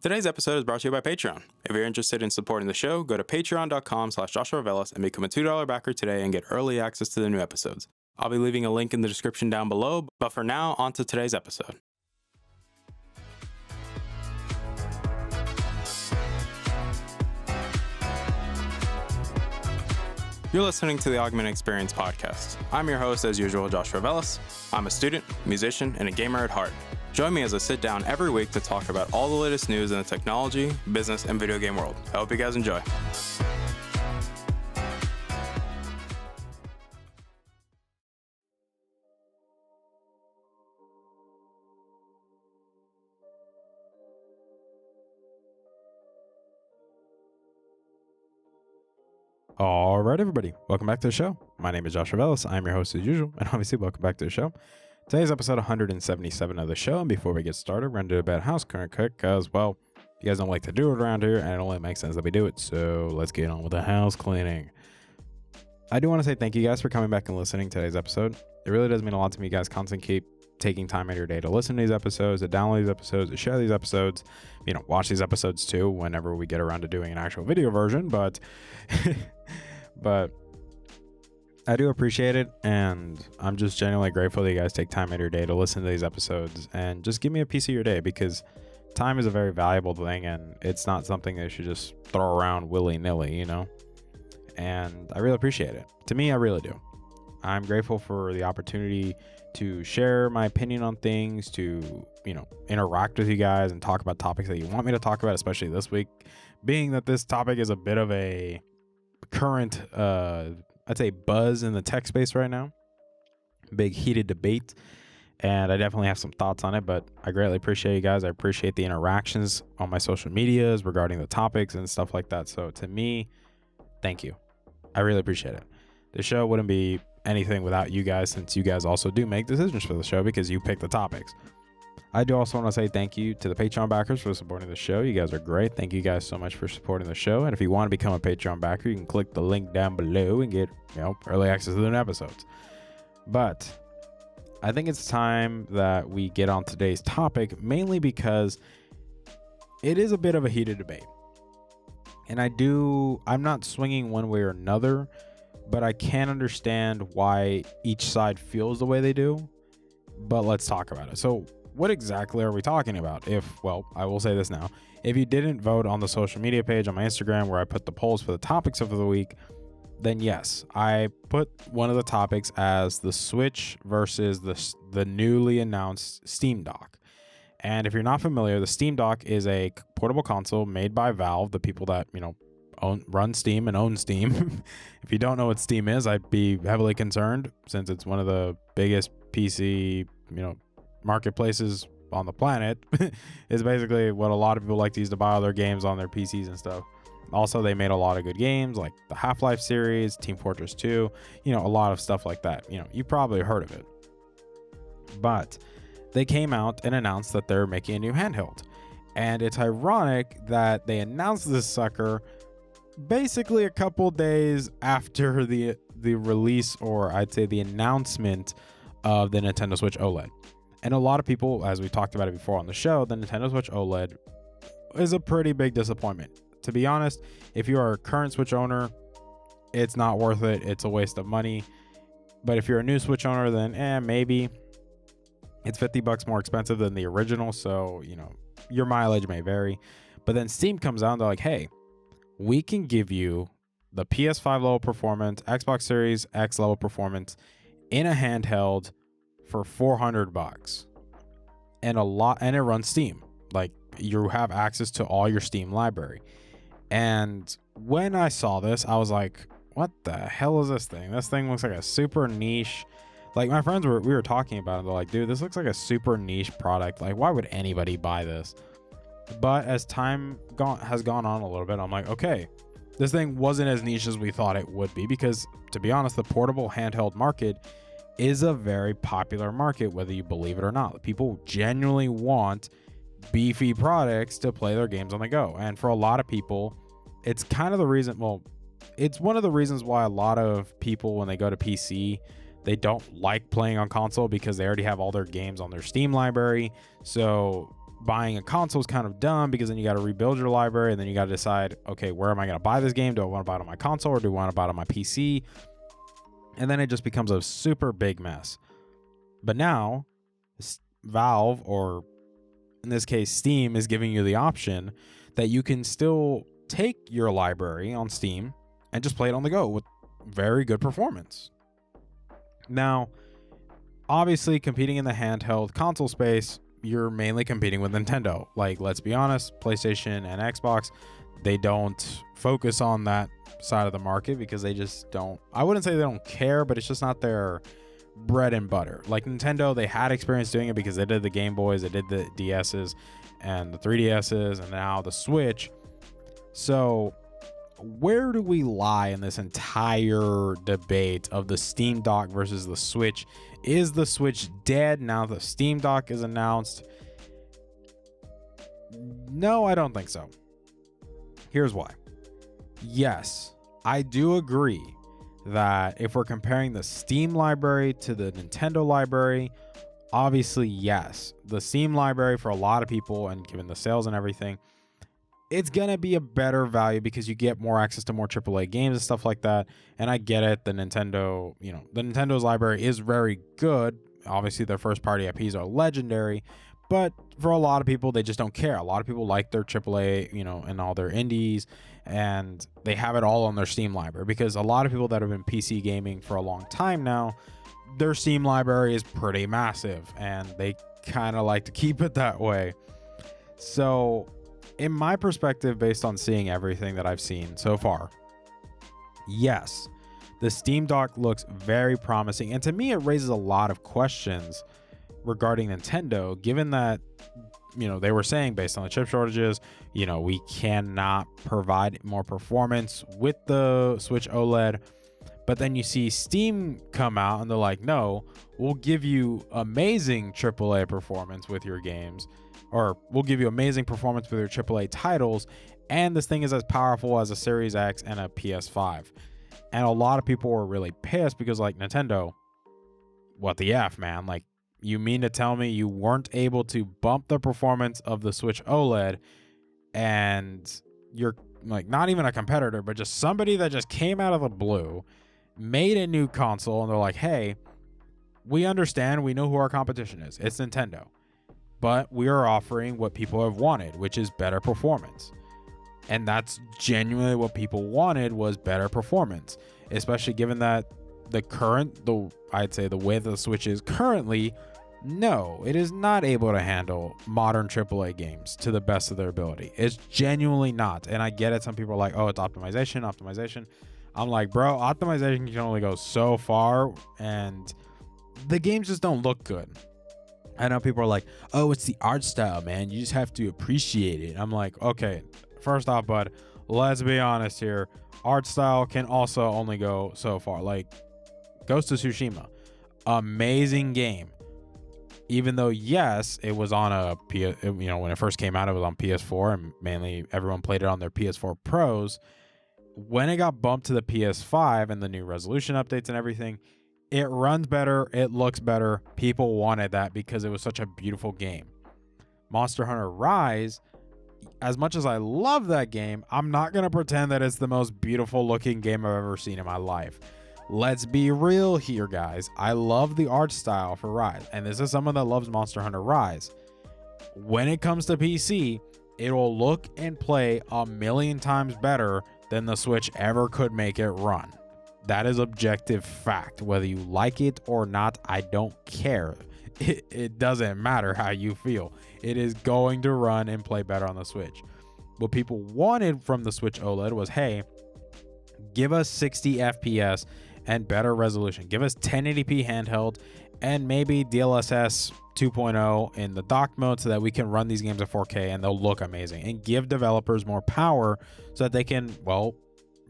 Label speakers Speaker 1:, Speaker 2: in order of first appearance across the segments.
Speaker 1: Today's episode is brought to you by Patreon. If you're interested in supporting the show, go to patreon.com/JoshuaVelas and become a $2 backer today and get early access to the new episodes. I'll be leaving a link in the description down below, but for now, on to today's episode. You're listening to the Augment Experience podcast. I'm your host, as usual, Joshua Velas. I'm a student, musician, and a gamer at heart. Join me as I sit down every week to talk about all the latest news in the technology, business, and video game world. I hope you guys enjoy. All right, everybody. Welcome back to the show. My name is Joshua Velas. I'm your host as usual, and obviously welcome back to the show. Today's episode 177 of the show, and before we get started, we're going to do a bad house cleaning quick because, well, you guys don't like to do it around here, and it only makes sense that we do it, so let's get on with the house cleaning. I do want to say thank you guys for coming back and listening to today's episode. It really does mean a lot to me, guys. Constantly keep taking time out of your day to listen to these episodes, to download these episodes, to share these episodes, watch these episodes too whenever we get around to doing an actual video version, but I do appreciate it, and I'm just genuinely grateful that you guys take time out of your day to listen to these episodes and just give me a piece of your day, because time is a very valuable thing and it's not something that you should just throw around willy-nilly, and I really appreciate it. To me, I really do. I'm grateful for the opportunity to share my opinion on things, to interact with you guys and talk about topics that you want me to talk about, especially this week, being that this topic is a bit of a current I'd say buzz in the tech space right now. Big heated debate, and I definitely have some thoughts on it, but I greatly appreciate you guys. I appreciate the interactions on my social medias regarding the topics and stuff like that. So to me, thank you. I really appreciate it. The show wouldn't be anything without you guys, since you guys also do make decisions for the show because you pick the topics. I do also want to say thank you to the Patreon backers for supporting the show. You guys are great. Thank you guys so much for supporting the show. And if you want to become a Patreon backer, you can click the link down below and get, early access to the new episodes. But I think it's time that we get on today's topic, mainly because it is a bit of a heated debate. And I'm not swinging one way or another, but I can understand why each side feels the way they do. But let's talk about it. So what exactly are we talking about? I will say this now. If you didn't vote on the social media page on my Instagram where I put the polls for the topics of the week, then yes, I put one of the topics as the Switch versus the newly announced Steam Dock. And if you're not familiar, the Steam Dock is a portable console made by Valve, the people that, run Steam and own Steam. If you don't know what Steam is, I'd be heavily concerned, since it's one of the biggest PC, marketplaces on the planet. Is basically what a lot of people like to use to buy all their games on their PCs and stuff. Also, they made a lot of good games like the Half-Life series, Team Fortress 2, a lot of stuff like that. You probably heard of it. But they came out and announced that they're making a new handheld. And it's ironic that they announced this sucker basically a couple days after the release, or I'd say the announcement of the Nintendo Switch OLED. And a lot of people, as we talked about it before on the show, the Nintendo Switch OLED is a pretty big disappointment. To be honest, if you are a current Switch owner, it's not worth it. It's a waste of money. But if you're a new Switch owner, then maybe. It's $50 more expensive than the original, so, your mileage may vary. But then Steam comes out and they're like, hey, we can give you the PS5 level performance, Xbox Series X level performance in a handheld for $400, and it runs Steam. Like, you have access to all your Steam library. And when I saw this, I was like, what the hell is this thing? This thing looks like a super niche. Like, my friends we were talking about it. They're like, dude, this looks like a super niche product. Like, why would anybody buy this? But as time has gone on a little bit, I'm like, okay, this thing wasn't as niche as we thought it would be, because to be honest, the portable handheld market is a very popular market, whether you believe it or not. People genuinely want beefy products to play their games on the go. And for a lot of people, it's kind of the reason, it's one of the reasons why a lot of people, when they go to PC, they don't like playing on console, because they already have all their games on their Steam library. So buying a console is kind of dumb because then you got to rebuild your library and then you got to decide, okay, where am I going to buy this game? Do I want to buy it on my console or do I want to buy it on my PC? And then it just becomes a super big mess. But now Valve, or in this case Steam, is giving you the option that you can still take your library on Steam and just play it on the go with very good performance. Now, obviously, competing in the handheld console space, you're mainly competing with Nintendo. Like, let's be honest, PlayStation and Xbox, they don't focus on that side of the market because they just don't, I wouldn't say they don't care, but it's just not their bread and butter. Like Nintendo, they had experience doing it because they did the Game Boys, they did the DSs and the 3DSs, and now the Switch. So where do we lie in this entire debate of the Steam Dock versus the Switch? Is the Switch dead now the Steam Dock is announced? No, I don't think so. Here's why. Yes, I do agree that if we're comparing the Steam library to the Nintendo library, obviously, yes, the Steam library for a lot of people, and given the sales and everything, it's gonna be a better value because you get more access to more AAA games and stuff like that. And I get it, the Nintendo, the Nintendo's library is very good. Obviously, their first party IPs are legendary, but for a lot of people, they just don't care. A lot of people like their AAA, and all their indies, and they have it all on their Steam library because a lot of people that have been PC gaming for a long time now, their Steam library is pretty massive and they kind of like to keep it that way. So in my perspective, based on seeing everything that I've seen so far, yes, the Steam Dock looks very promising. And to me, it raises a lot of questions regarding Nintendo, given that, they were saying based on the chip shortages, we cannot provide more performance with the Switch OLED. But then you see Steam come out and they're like, no, we'll give you amazing AAA performance with your games, or we'll give you amazing performance with your AAA titles. And this thing is as powerful as a Series X and a PS5. And a lot of people were really pissed because, like, Nintendo, what the F, man? Like, you mean to tell me you weren't able to bump the performance of the Switch OLED, and you're like not even a competitor, but just somebody that just came out of the blue, made a new console, and they're like, hey, we understand, we know who our competition is. It's Nintendo. But we are offering what people have wanted, which is better performance. And that's genuinely what people wanted, was better performance, especially given that I'd say the way the Switch is currently, no, it is not able to handle modern AAA games to the best of their ability. It's genuinely not. And I get it. Some people are like, oh, it's optimization. I'm like, bro, optimization can only go so far, and the games just don't look good. I know people are like, oh, it's the art style, man. You just have to appreciate it. I'm like, okay, first off, bud, let's be honest here. Art style can also only go so far. Like Ghost of Tsushima, amazing game. Even though, yes, it was on when it first came out, it was on PS4, and mainly everyone played it on their PS4 Pros. When it got bumped to the PS5 and the new resolution updates and everything, it runs better, it looks better. People wanted that because it was such a beautiful game. Monster Hunter Rise, as much as I love that game, I'm not going to pretend that it's the most beautiful looking game I've ever seen in my life. Let's be real here, guys. I love the art style for Rise, and this is someone that loves Monster Hunter Rise. When it comes to PC, it will look and play a million times better than the Switch ever could make it run. That is objective fact. Whether you like it or not, I don't care. It doesn't matter how you feel. It is going to run and play better on the Switch. What people wanted from the Switch OLED was, hey, give us 60 FPS and better resolution. Give us 1080p handheld and maybe DLSS 2.0 in the dock mode so that we can run these games at 4K and they'll look amazing, and give developers more power so that they can,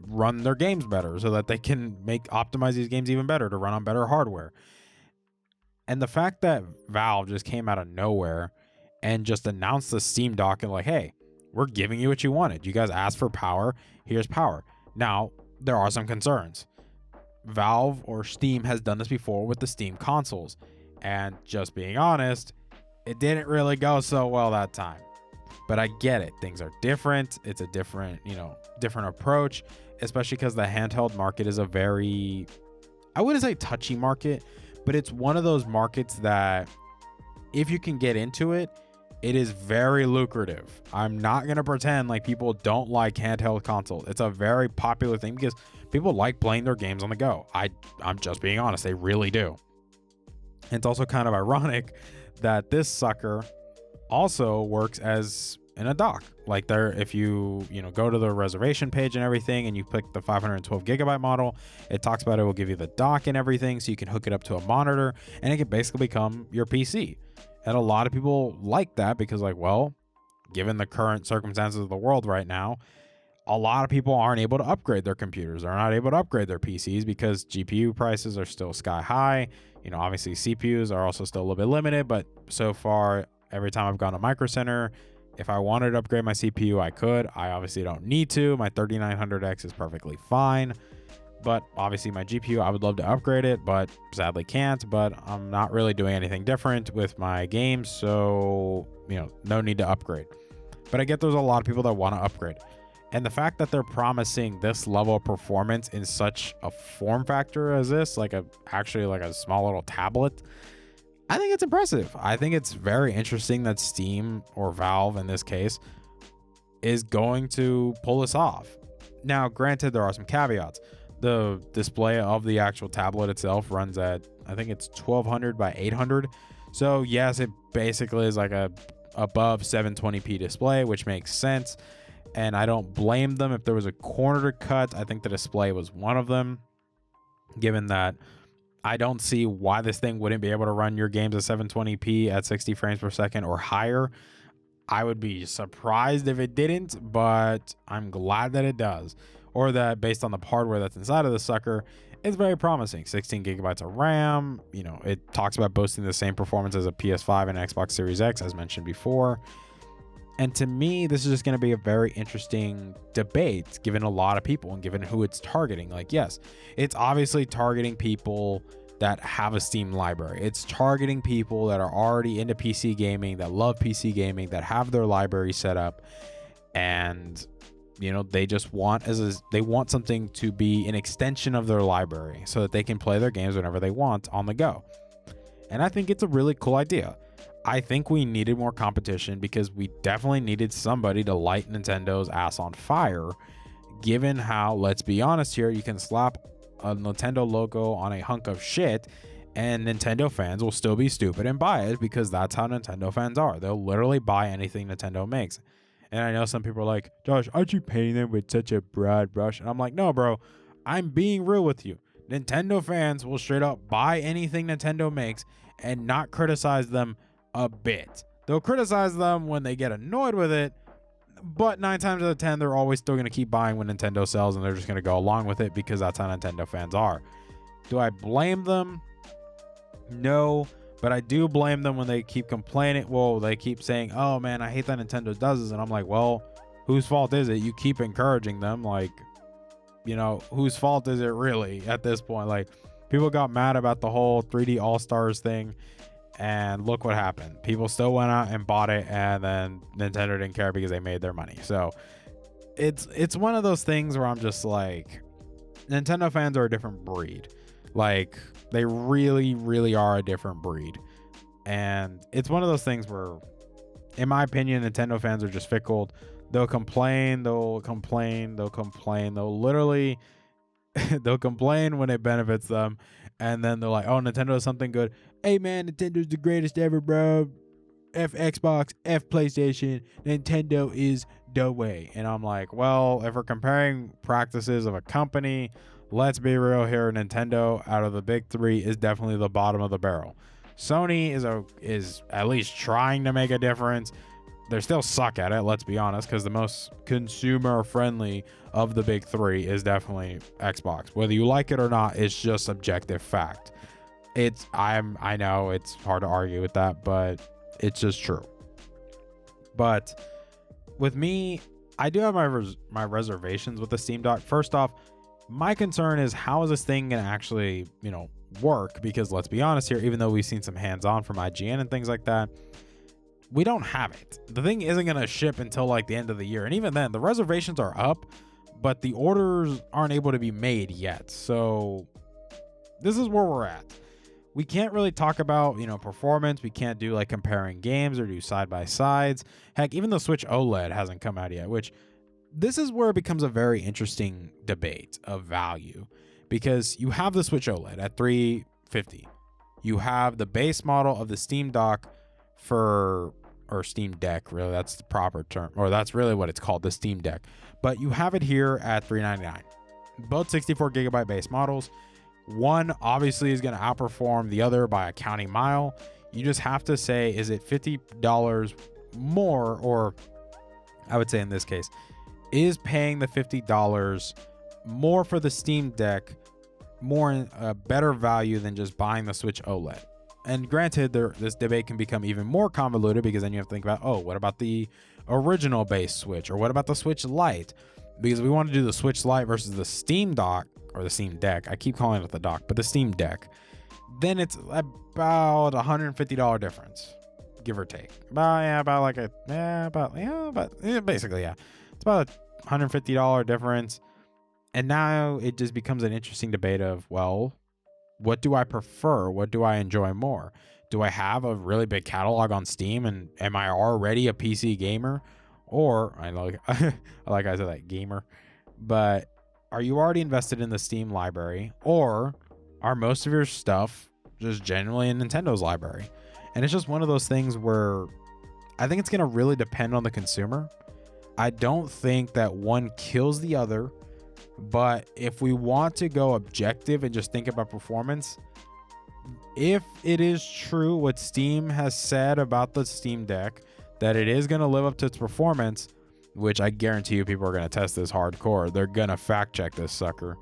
Speaker 1: run their games better, so that they can optimize these games even better to run on better hardware. And the fact that Valve just came out of nowhere and just announced the Steam Dock and like, hey, we're giving you what you wanted. You guys asked for power. Here's power. Now, there are some concerns. Valve or Steam has done this before with the Steam consoles. And just being honest, it didn't really go so well that time. But I get it. Things are different. It's a different, different approach, especially because the handheld market is a very, I wouldn't say touchy market, but it's one of those markets that if you can get into it, it is very lucrative. I'm not going to pretend like people don't like handheld consoles. It's a very popular thing because people like playing their games on the go. I'm just being honest. They really do. And it's also kind of ironic that this sucker also works as in a dock. Like there, if you go to the reservation page and everything and you pick the 512 gigabyte model, it talks about it will give you the dock and everything so you can hook it up to a monitor and it can basically become your PC. And a lot of people like that because, like, well, given the current circumstances of the world right now, a lot of people aren't able to upgrade their computers. They're not able to upgrade their PCs because GPU prices are still sky high. Obviously CPUs are also still a little bit limited, but so far, every time I've gone to Micro Center, if I wanted to upgrade my CPU, I could. I obviously don't need to. My 3900X is perfectly fine. But obviously my GPU, I would love to upgrade it, but sadly can't. But I'm not really doing anything different with my games, so, no need to upgrade. But I get there's a lot of people that want to upgrade. And the fact that they're promising this level of performance in such a form factor as this, actually a small little tablet, I think it's impressive. I think it's very interesting that Steam, or Valve in this case, is going to pull this off. Now, granted, there are some caveats. The display of the actual tablet itself runs at, I think it's 1200 by 800. So yes, it basically is like a above 720p display, which makes sense. And I don't blame them. If there was a corner to cut, I think the display was one of them, given that I don't see why this thing wouldn't be able to run your games at 720p at 60 frames per second or higher. I would be surprised if it didn't, but I'm glad that it does. Or that based on the hardware that's inside of the sucker, it's very promising. 16 gigabytes of RAM. It talks about boasting the same performance as a PS5 and Xbox Series X, as mentioned before. And to me, this is just going to be a very interesting debate, given a lot of people and given who it's targeting. Like, yes, it's obviously targeting people that have a Steam library. It's targeting people that are already into PC gaming, that love PC gaming, that have their library set up, and they just want they want something to be an extension of their library so that they can play their games whenever they want on the go. And I think it's a really cool idea. I think we needed more competition because we definitely needed somebody to light Nintendo's ass on fire, given how, let's be honest here, you can slap a Nintendo logo on a hunk of shit and Nintendo fans will still be stupid and buy it because that's how Nintendo fans are. They'll literally buy anything Nintendo makes. And I know some people are like, Josh, aren't you painting them with such a broad brush? And I'm like, no, bro, I'm being real with you. Nintendo fans will straight up buy anything Nintendo makes and not criticize them a bit. They'll criticize them when they get annoyed with it, but 9 times out of 10, they're always still going to keep buying when Nintendo sells, and they're just going to go along with it because that's how Nintendo fans are. Do I blame them? No. But I do blame them when they keep complaining. Well, they keep saying, oh man, I hate that Nintendo does this. And I'm like, well, whose fault is it? You keep encouraging them. Like, whose fault is it really at this point? Like, people got mad about the whole 3D All-Stars thing. And look what happened. People still went out and bought it. And then Nintendo didn't care because they made their money. So it's one of those things where I'm just like, Nintendo fans are a different breed. Like, they really, really are a different breed. And it's one of those things where, in my opinion, Nintendo fans are just fickle. They'll complain, they'll literally, they'll complain when it benefits them. And then they're like, oh, Nintendo is something good. Hey, man, Nintendo's the greatest ever, bro. F Xbox, F PlayStation, Nintendo is the way. And I'm like, well, if we're comparing practices of a company, let's be real here. Nintendo, out of the big three, is definitely the bottom of the barrel. Sony is at least trying to make a difference. They still suck at it, let's be honest, because the most consumer friendly of the big three is definitely Xbox. Whether you like it or not, it's just objective fact. I know it's hard to argue with that, but it's just true. But with me, I do have my reservations with the Steam Dock. First off, my concern is, how is this thing going to actually, work? Because let's be honest here, even though we've seen some hands-on from IGN and things like that, we don't have it. The thing isn't going to ship until like the end of the year. And even then, the reservations are up, but the orders aren't able to be made yet. So this is where we're at. We can't really talk about, performance. We can't do like comparing games or do side by sides. Heck, even the Switch OLED hasn't come out yet, which this is where it becomes a very interesting debate of value, because you have the Switch OLED at $350. You have the base model of the Steam Dock or Steam Deck, really, that's the proper term, or that's really what it's called, the Steam Deck. But you have it here at $399. Both 64 gigabyte base models. One obviously is going to outperform the other by a county mile. You just have to say, is it $50 more, or I would say in this case, is paying the $50 more for the Steam Deck more better value than just buying the Switch OLED? And granted, this debate can become even more convoluted, because then you have to think about, what about the original base Switch, or what about the Switch Lite? Because we want to do the Switch Lite versus the Steam Dock, or the Steam Deck. I keep calling it the dock, but the Steam Deck. Then it's about $150 difference, give or take. Basically, yeah. It's about a $150 difference. And now it just becomes an interesting debate of, well, what do I prefer? What do I enjoy more? Do I have a really big catalog on Steam, and am I already a PC gamer? Or, I like I said that, gamer, but are you already invested in the Steam library, or are most of your stuff just genuinely in Nintendo's library? And it's just one of those things where I think it's going to really depend on the consumer. I don't think that one kills the other, but if we want to go objective and just think about performance, if it is true what Steam has said about the Steam Deck, that it is going to live up to its performance, which I guarantee you people are going to test this hardcore. They're going to fact check this sucker.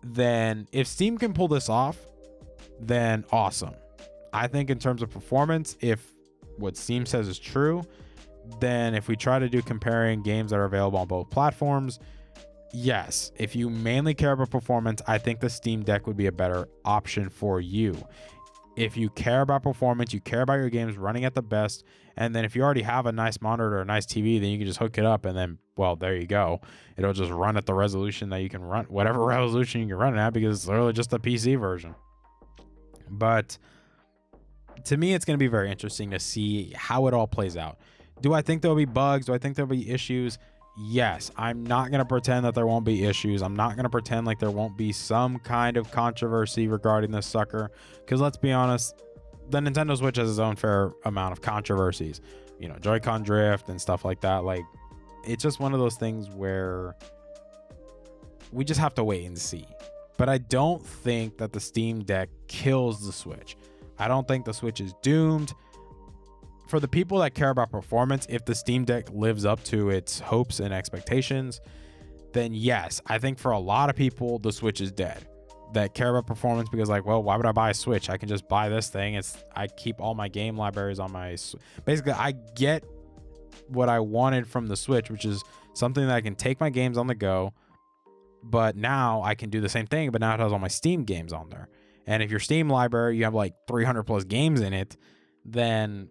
Speaker 1: Then if Steam can pull this off, then awesome. I think in terms of performance, if what Steam says is true, then if we try to do comparing games that are available on both platforms, yes, if you mainly care about performance, I think the Steam Deck would be a better option for you. If you care about performance, you care about your games running at the best, and then if you already have a nice monitor or a nice TV, then you can just hook it up, and then, well, there you go. It'll just run at the resolution that you can run, whatever resolution you can run it at, because it's literally just a PC version. But to me, it's going to be very interesting to see how it all plays out. Do I think there'll be bugs? Do I think there'll be issues? Yes. I'm not going to pretend that there won't be issues. I'm not going to pretend like there won't be some kind of controversy regarding this sucker, because let's be honest, the Nintendo Switch has its own fair amount of controversies, Joy-Con drift and stuff like that. Like, it's just one of those things where we just have to wait and see. But I don't think that the Steam Deck kills the Switch. I don't think the Switch is doomed. For the people that care about performance, if the Steam Deck lives up to its hopes and expectations, then yes, I think for a lot of people, the Switch is dead. That care about performance, because like, well, why would I buy a Switch? I can just buy this thing. I keep all my game libraries on my, basically I get what I wanted from the Switch, which is something that I can take my games on the go, but now I can do the same thing, but now it has all my Steam games on there. And if your Steam library, you have like 300 plus games in it, then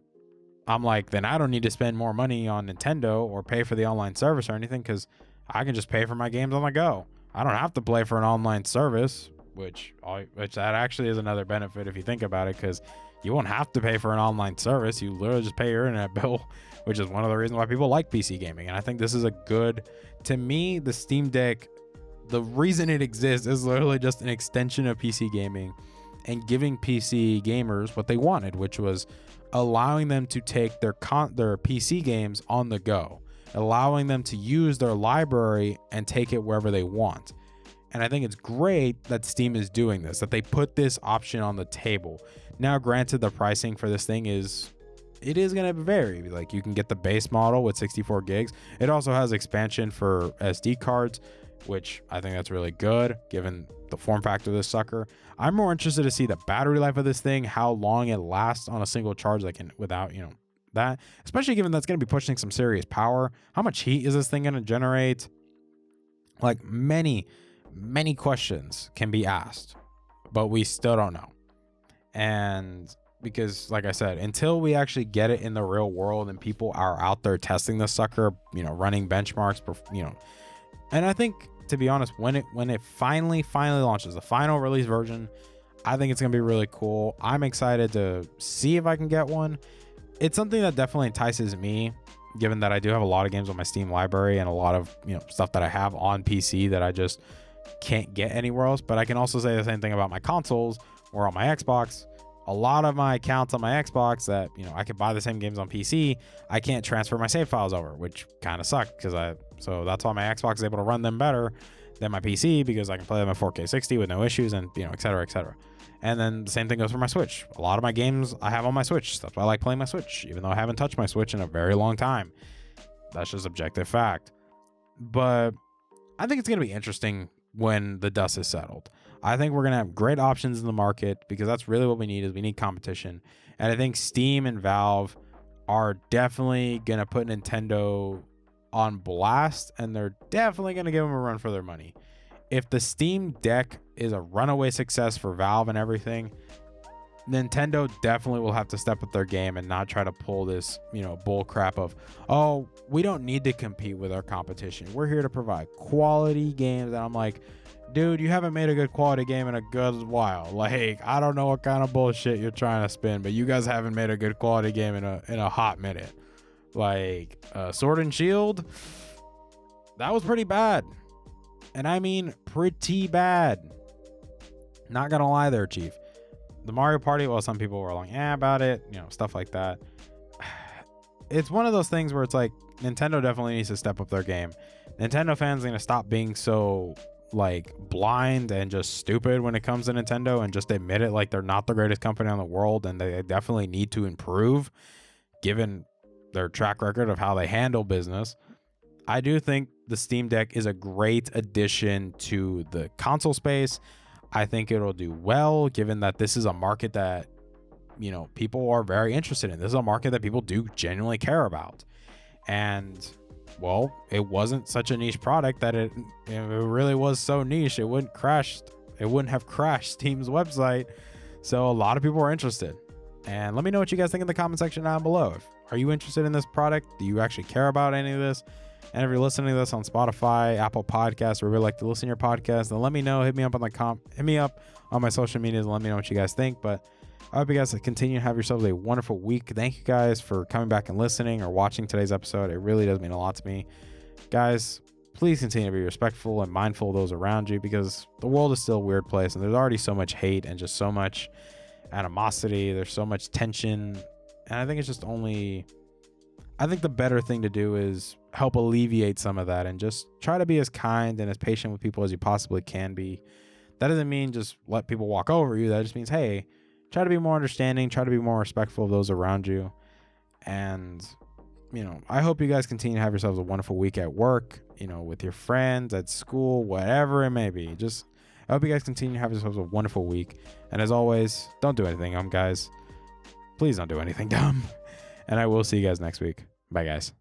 Speaker 1: I'm like, then I don't need to spend more money on Nintendo or pay for the online service or anything, because I can just pay for my games on the go. I don't have to play for an online service, which that actually is another benefit if you think about it, because you won't have to pay for an online service. You literally just pay your internet bill, which is one of the reasons why people like PC gaming. And I think this is a good, to me, the Steam Deck, the reason it exists is literally just an extension of PC gaming and giving PC gamers what they wanted, which was allowing them to take their PC games on the go, allowing them to use their library and take it wherever they want. And I think it's great that Steam is doing this, that they put this option on the table. Now, granted, the pricing for this thing is going to vary. Like, you can get the base model with 64 gigs. It also has expansion for SD cards, which I think that's really good given the form factor of this sucker. I'm more interested to see the battery life of this thing, how long it lasts on a single charge, like without, that, especially given that's going to be pushing some serious power. How much heat is this thing going to generate? Like, many questions can be asked, but we still don't know. And because like I said, until we actually get it in the real world and people are out there testing the sucker, running benchmarks, and I think, to be honest, when it finally launches, the final release version, I think it's gonna be really cool. I'm excited to see if I can get one. It's something that definitely entices me, given that I do have a lot of games on my Steam library and a lot of stuff that I have on PC that I just can't get anywhere else. But I can also say the same thing about my consoles or on my Xbox. A lot of my accounts on my Xbox that I could buy the same games on PC, I can't transfer my save files over, which kind of sucked so that's why my Xbox is able to run them better than my PC, because I can play them at 4K 60 with no issues, and et cetera, et cetera. And then the same thing goes for my Switch. A lot of my games I have on my Switch. That's why I like playing my Switch, even though I haven't touched my Switch in a very long time. That's just objective fact. But I think it's going to be interesting when the dust is settled. I think we're going to have great options in the market, because that's really what we need. Is we need competition. And I think Steam and Valve are definitely going to put Nintendo on blast, and they're definitely going to give them a run for their money. If the Steam Deck is a runaway success for Valve and everything, Nintendo definitely will have to step up their game and not try to pull this, bull crap of, oh, we don't need to compete with our competition. We're here to provide quality games. And I'm like, dude, you haven't made a good quality game in a good while. Like, I don't know what kind of bullshit you're trying to spin, but you guys haven't made a good quality game in a hot minute. Like, Sword and Shield, that was pretty bad. And I mean pretty bad. Not gonna lie there, Chief. The Mario Party, well, some people were like, about it, stuff like that. It's one of those things where it's like, Nintendo definitely needs to step up their game. Nintendo fans are gonna stop being so blind and just stupid when it comes to Nintendo, and just admit it, like they're not the greatest company in the world, and they definitely need to improve given their track record of how they handle business. I do think the Steam Deck is a great addition to the console space. I think it'll do well, given that this is a market that, people are very interested in. This is a market that people do genuinely care about. And, well, it wasn't such a niche product that it really was so niche. It wouldn't have crashed Steam's website. So a lot of people are interested. And let me know what you guys think in the comment section down below. Are you interested in this product? Do you actually care about any of this? And if you're listening to this on Spotify, Apple Podcasts, or really like to listen to your podcast, then let me know. Hit me up on my social medias and let me know what you guys think. But I hope you guys continue to have yourselves a wonderful week. Thank you guys for coming back and listening or watching today's episode. It really does mean a lot to me. Guys, please continue to be respectful and mindful of those around you, because the world is still a weird place, and there's already so much hate and just so much animosity. There's so much tension. And I think I think the better thing to do is help alleviate some of that, and just try to be as kind and as patient with people as you possibly can be. That doesn't mean just let people walk over you. That just means, hey, try to be more understanding, try to be more respectful of those around you. And, I hope you guys continue to have yourselves a wonderful week at work, with your friends, at school, whatever it may be. I hope you guys continue to have yourselves a wonderful week. And as always, don't do anything dumb, guys. Please don't do anything dumb. And I will see you guys next week. Bye, guys.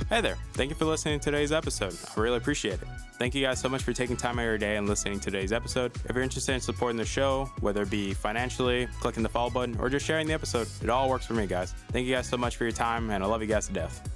Speaker 2: Hey there. Thank you for listening to today's episode. I really appreciate it. Thank you guys so much for taking time out of your day and listening to today's episode. If you're interested in supporting the show, whether it be financially, clicking the follow button, or just sharing the episode, it all works for me, guys. Thank you guys so much for your time, and I love you guys to death.